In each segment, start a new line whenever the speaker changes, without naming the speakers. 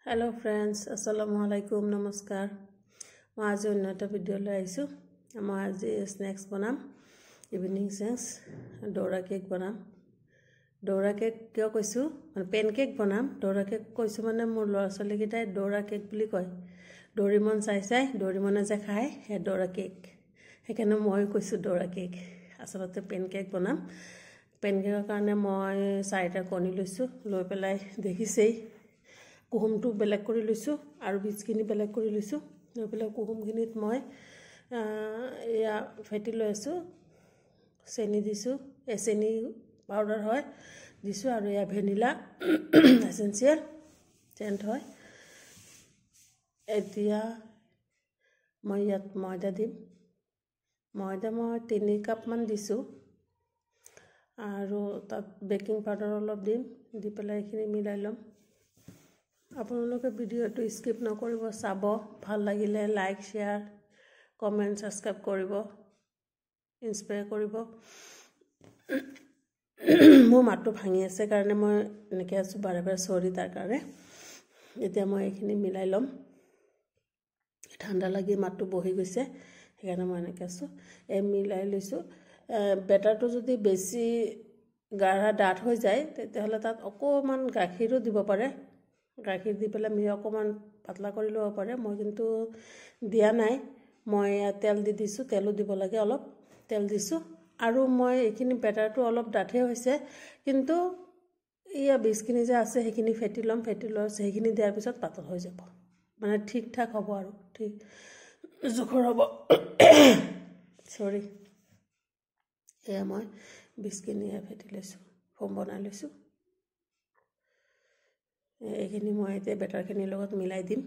Hello friends, Assalamualaikum, Namaskar. মই আজি অন্য এটা ভিডিঅ' লৈ আহিছোঁ। মই আজি স্নেক্স বনাম, ইভিনিং স্নেক্স, ডৌৰা কেক বনাম। ডৌৰা কেক কিয় কৈছোঁ, মানে পেন কেক বনাম। ডৌৰা কেক কৈছোঁ মানে মোৰ ল'ৰা ছোৱালীকেইটাই ডৌৰা কেক বুলি কয়। ডৰিমন চাই ডৰিমনে যে খায় সেই ডৌৰা কেক, সেইকাৰণে মই কৈছোঁ ডৌৰা কেক। আচলতে পেন কেক বনাম। পেন কেকৰ কাৰণে মই 4টা কণী লৈছোঁ, লৈ পেলাই দেখিছেই কুহুমটো বেলেগ কৰি লৈছোঁ আৰু বীজখিনি বেলেগ কৰি লৈছোঁ। লৈ পেলাই কুহুমখিনিত মই এয়া ফেটি লৈ আছোঁ, চেনি দিছোঁ, চেনি পাউডাৰ হয় দিছোঁ, আৰু এয়া ভেনিলা এচেঞ্চিয়েল চেণ্ট হয়। এতিয়া মই ইয়াত ময়দা দিম। ময়দা মই 3 কাপমান দিছোঁ, আৰু তাত বেকিং পাউডাৰ অলপ দিম, দি পেলাই এইখিনি মিলাই ল'ম। আপোনালোকে ভিডিঅ'টো স্কিপ নকৰিব, চাব। ভাল লাগিলে লাইক, শ্বেয়াৰ, কমেণ্ট, ছাবস্ক্ৰাইব কৰিব, ইনস্পায়াৰ কৰিব। মোৰ মাতটো ভাঙি আছে কাৰণে মই এনেকৈ আছোঁ, বাৰে বাৰে চৰি তাৰ কাৰণে। এতিয়া মই এইখিনি মিলাই ল'ম। ঠাণ্ডা লাগি মাতটো বহি গৈছে, সেইকাৰণে মই এনেকৈ আছোঁ। মিলাই লৈছোঁ। বেটাৰটো যদি বেছি গাঢ়া ডাঠ হৈ যায় তেতিয়াহ'লে তাত অকণমান গাখীৰো দিব পাৰে। গাখীৰ দি পেলাই অকণমান পাতলা কৰি ল'ব পাৰে। মই কিন্তু দিয়া নাই। মই তেল দি দিছোঁ, তেলো দিব লাগে, অলপ তেল দিছোঁ। আৰু মই এইখিনি বেটাৰটো অলপ ডাঠে হৈছে, কিন্তু এয়া বীজখিনি যে আছে সেইখিনি ফেটি ল'ম। ফেটি লোৱাৰ সেইখিনি দিয়াৰ পিছত পাতল হৈ যাব, মানে ঠিক ঠাক হ'ব, আৰু ঠিক জোখৰ হ'ব। চৰি, এয়া মই বীজখিনি ফেটি লৈছোঁ, ফোম বনাই লৈছোঁ। এইখিনি মই এতিয়া বেটাৰখিনিৰ লগত মিলাই দিম।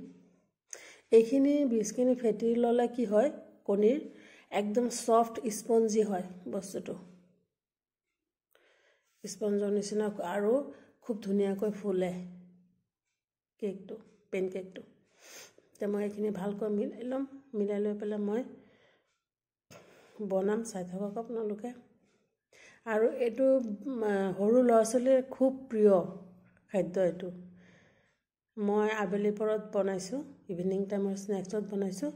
এইখিনি বীজখিনি ফেটি ল'লে কি হয়, কণীৰ একদম ছফ্ট স্পঞ্জি হয় বস্তুটো, স্পঞ্জৰ নিচিনা, আৰু খুব ধুনীয়াকৈ ফুলে কেকটো, পেন কেকটো। এতিয়া মই এইখিনি ভালকৈ মিলাই ল'ম। মিলাই লৈ পেলাই মই বনাম, চাই থাকক আপোনালোকে। আৰু এইটো সৰু ল'ৰা ছোৱালীৰ খুব প্ৰিয় খাদ্য এইটো। মই আবেলি পৰত বনাইছোঁ, ইভিনিং টাইমৰ স্নেক্সত বনাইছোঁ।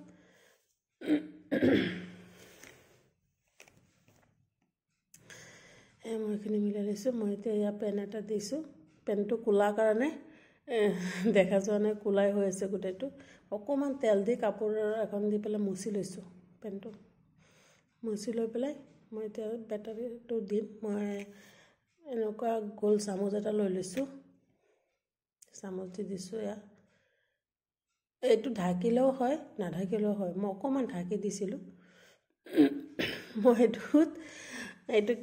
মই এইখিনি মিলাই লৈছোঁ। মই এতিয়া এয়া পেন এটা দিছোঁ। পেনটো ক'লাৰ কাৰণে দেখা যোৱা নাই, ক'লাই হৈ আছে গোটেইটো। অকণমান তেল দি কাপোৰ এখন দি পেলাই মুচি লৈছোঁ পেনটো। মুচি লৈ পেলাই মই এতিয়া বেটাৰটো দিম। মই এনেকুৱা গোল চামুচ এটা লৈ লৈছোঁ, চামুচ দি দিছোঁ। এইটো ঢাকিলেও হয়, নাঢাকিলেও হয়। মই অকণমান ঢাকি দিছিলোঁ। মই এইটো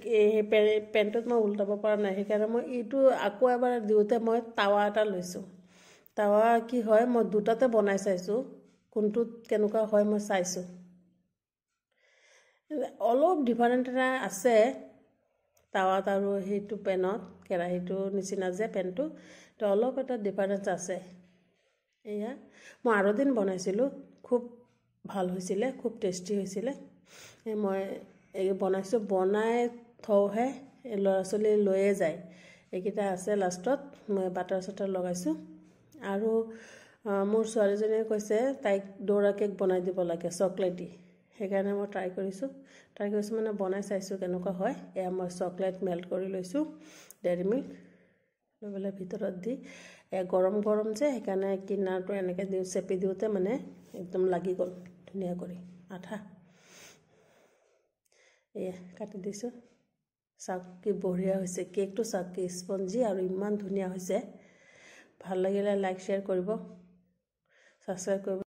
পেনটোত মই উল্টাব পৰা নাই, সেইকাৰণে মই এইটো আকৌ এবাৰ দিওঁতে মই টাৱা এটা লৈছোঁ। টাৱা কি হয়, মই 2টাতে বনাই চাইছোঁ, কোনটোত কেনেকুৱা হয় মই চাইছোঁ। অলপ ডিফাৰেণ্ট এটা আছে টাৱাত আৰু সেইটো পেনত, কেৰাহীটোৰ নিচিনা যে পেনটো, তো অলপ এটা ডিফাৰেঞ্চ আছে। এয়া মই আৰু দিন বনাইছিলোঁ, খুব ভাল হৈছিলে, খুব টেষ্টি হৈছিলে। মই এই বনাইছোঁ, বনাই থওঁহে, ল'ৰা ছোৱালী লৈয়ে যায়। এইকেইটা আছে লাষ্টত। মই বাটাৰ চাটাৰ লগাইছোঁ। আৰু মোৰ ছোৱালীজনীয়ে কৈছে তাইক ডৌৰা কেক বনাই দিব লাগে, চকলেটি। সেইকাৰণে মই ট্ৰাই কৰিছোঁ মানে বনাই চাইছোঁ কেনেকুৱা হয়। এয়া মই চকলেট মেল্ট কৰি লৈছোঁ, ডেইৰী মিল্ক লৈ পেলাই ভিতৰত দি, গৰম গৰম যে, সেইকাৰণে কিনাৰটো এনেকৈ চেপি দিওঁতে মানে একদম লাগি গ'ল ধুনীয়া কৰি আঠা। এয়া কাটি দিছোঁ। চাওক কি বঢ়িয়া হৈছে কেকটো, চাওক কি স্পঞ্জি আৰু ইমান ধুনীয়া হৈছে। ভাল লাগিলে লাইক শ্বেয়াৰ কৰিব, ছাবস্ক্ৰাইব কৰিব।